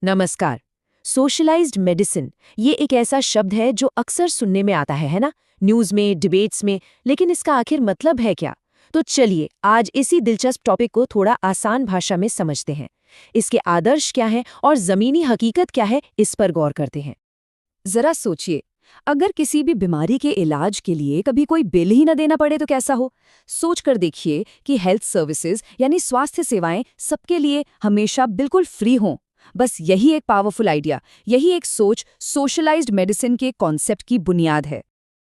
नमस्कार। Socialised medicine ये एक ऐसा शब्द है जो अक्सर सुनने में आता है ना? न्यूज़ में, डिबेट्स में। लेकिन इसका आखिर मतलब है क्या? तो चलिए आज इसी दिलचस्प टॉपिक को थोड़ा आसान भाषा में समझते हैं। इसके आदर्श क्या हैं और ज़मीनी हकीकत क्या है, इस पर गौर करते हैं। जरा सोचिए, अगर किसी भी बीमारी के इलाज के लिए कभी कोई बिल ही न देना पड़े तो कैसा हो। सोचकर देखिए कि हेल्थ सर्विसेज यानी स्वास्थ्य सेवाएं सबके लिए हमेशा बिल्कुल फ्री हों। बस यही एक पावरफुल आइडिया, यही एक सोच सोशलाइज्ड मेडिसिन के कॉन्सेप्ट की बुनियाद है।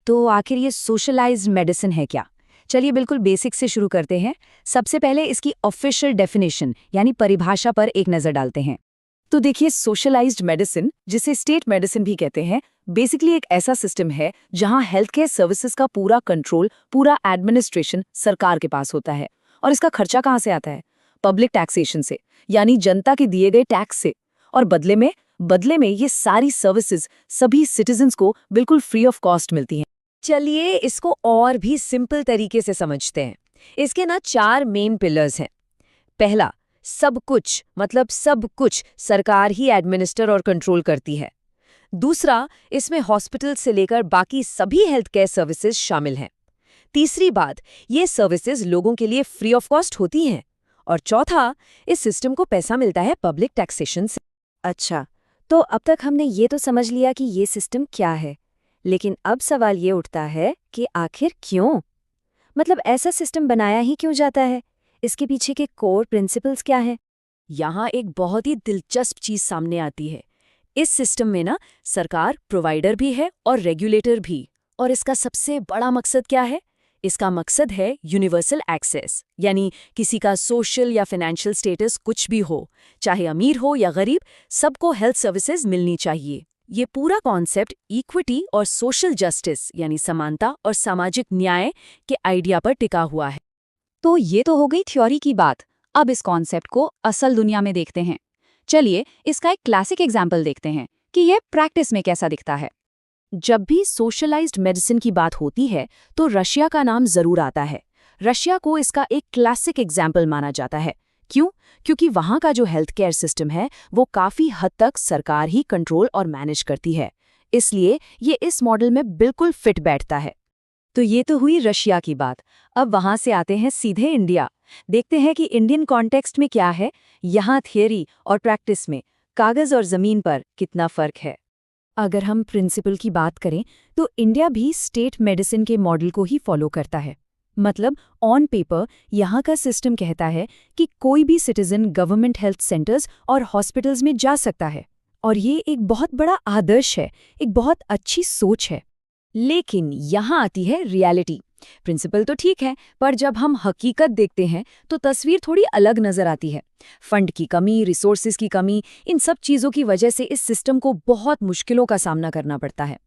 तो आखिर ये सोशलाइज्ड मेडिसिन है क्या? चलिए बिल्कुल बेसिक से शुरू करते हैं। सबसे पहले इसकी ऑफिशियल डेफिनेशन यानी परिभाषा पर एक नज़र डालते हैं। तो देखिए, सोशलाइज्ड मेडिसिन, जिसे स्टेट मेडिसिन भी कहते हैं, बेसिकली एक ऐसा सिस्टम है जहां हेल्थ केयर सर्विसेज का पूरा कंट्रोल, पूरा एडमिनिस्ट्रेशन सरकार के पास होता है। और इसका खर्चा कहाँ से आता है? पब्लिक टैक्सेशन से, यानी जनता के दिए गए टैक्स से। और बदले में ये सारी सर्विसेज सभी सिटीजन्स को बिल्कुल फ्री ऑफ कॉस्ट मिलती हैं। चलिए इसको और भी सिंपल तरीके से समझते हैं। इसके ना 4 मेन पिलर्स हैं। पहला, सब कुछ मतलब सब कुछ सरकार ही एडमिनिस्टर और कंट्रोल करती है। दूसरा, इसमें हॉस्पिटल से लेकर बाकी सभी हेल्थ केयर सर्विसेज शामिल हैं। तीसरी बात, ये सर्विसेज लोगों के लिए फ्री ऑफ कॉस्ट होती हैं। और चौथा, इस सिस्टम को पैसा मिलता है पब्लिक टैक्सेशन से। अच्छा, तो अब तक हमने ये तो समझ लिया कि ये सिस्टम क्या है, लेकिन अब सवाल ये उठता है कि आखिर क्यों? मतलब ऐसा सिस्टम बनाया ही क्यों जाता है? इसके पीछे के कोर प्रिंसिपल्स क्या हैं? यहाँ एक बहुत ही दिलचस्प चीज सामने आती है। इस सिस्टम में ना सरकार प्रोवाइडर भी है और रेगुलेटर भी। और इसका सबसे बड़ा मकसद क्या है? इसका मकसद है यूनिवर्सल एक्सेस, यानी किसी का सोशल या फाइनेंशियल स्टेटस कुछ भी हो, चाहे अमीर हो या गरीब, सबको हेल्थ सर्विसेज मिलनी चाहिए। ये पूरा कॉन्सेप्ट इक्विटी और सोशल जस्टिस यानी समानता और सामाजिक न्याय के आइडिया पर टिका हुआ है। तो ये तो हो गई थ्योरी की बात। अब इस कॉन्सेप्ट को असल दुनिया में देखते हैं। चलिए इसका एक क्लासिक एग्जाम्पल देखते हैं कि यह प्रैक्टिस में कैसा दिखता है। जब भी सोशलाइज्ड मेडिसिन की बात होती है तो रशिया का नाम जरूर आता है। रशिया को इसका एक क्लासिक एग्जाम्पल माना जाता है। क्यों? क्योंकि वहाँ का जो हेल्थ केयर सिस्टम है वो काफ़ी हद तक सरकार ही कंट्रोल और मैनेज करती है। इसलिए ये इस मॉडल में बिल्कुल फिट बैठता है। तो ये तो हुई रशिया की बात। अब वहाँ से आते हैं सीधे इंडिया। देखते हैं कि इंडियन कॉन्टेक्स्ट में क्या है, यहाँ थियरी और प्रैक्टिस में, कागज़ और ज़मीन पर कितना फ़र्क है। अगर हम प्रिंसिपल की बात करें तो इंडिया भी स्टेट मेडिसिन के मॉडल को ही फॉलो करता है। मतलब ऑन पेपर यहाँ का सिस्टम कहता है कि कोई भी सिटीजन गवर्नमेंट हेल्थ सेंटर्स और हॉस्पिटल्स में जा सकता है। और ये एक बहुत बड़ा आदर्श है, एक बहुत अच्छी सोच है। लेकिन यहाँ आती है रियलिटी। प्रिंसिपल तो ठीक है, पर जब हम हकीकत देखते हैं तो तस्वीर थोड़ी अलग नजर आती है। फंड की कमी, रिसोर्सेज की कमी, इन सब चीज़ों की वजह से इस सिस्टम को बहुत मुश्किलों का सामना करना पड़ता है।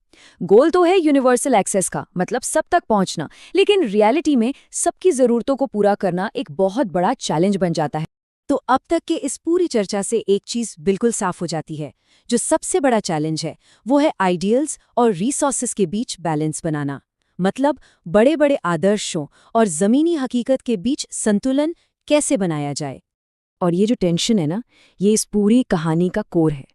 गोल तो है यूनिवर्सल एक्सेस का, मतलब सब तक पहुंचना, लेकिन रियलिटी में सबकी ज़रूरतों को पूरा करना एक बहुत बड़ा चैलेंज बन जाता है। तो अब तक के इस पूरी चर्चा से एक चीज़ बिल्कुल साफ हो जाती है। जो सबसे बड़ा चैलेंज है वो है आइडियल्स और रिसोर्सेज के बीच बैलेंस बनाना। मतलब बड़े बड़े आदर्शों और ज़मीनी हकीकत के बीच संतुलन कैसे बनाया जाए। और ये जो टेंशन है ना, ये इस पूरी कहानी का कोर है।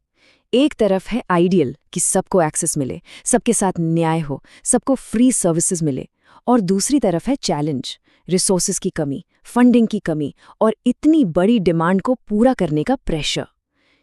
एक तरफ है आइडियल कि सबको एक्सेस मिले, सबके साथ न्याय हो, सबको फ्री सर्विसेज मिले। और दूसरी तरफ है चैलेंज, रिसोर्सेज की कमी, फंडिंग की कमी और इतनी बड़ी डिमांड को पूरा करने का प्रेशर।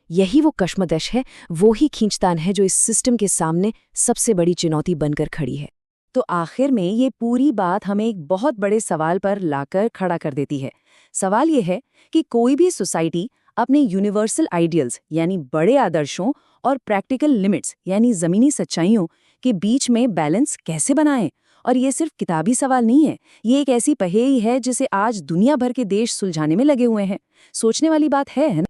यही वो कश्मकश है, वो ही खींचतान है जो इस सिस्टम के सामने सबसे बड़ी चुनौती बनकर खड़ी है। तो आखिर में ये पूरी बात हमें एक बहुत बड़े सवाल पर लाकर खड़ा कर देती है। सवाल ये है कि कोई भी सोसाइटी अपने यूनिवर्सल आइडियल्स यानी बड़े आदर्शों और प्रैक्टिकल लिमिट्स यानी ज़मीनी सच्चाइयों के बीच में बैलेंस कैसे बनाए। और ये सिर्फ किताबी सवाल नहीं है, ये एक ऐसी पहेली है जिसे आज दुनिया भर के देश सुलझाने में लगे हुए हैं। सोचने वाली बात है ना?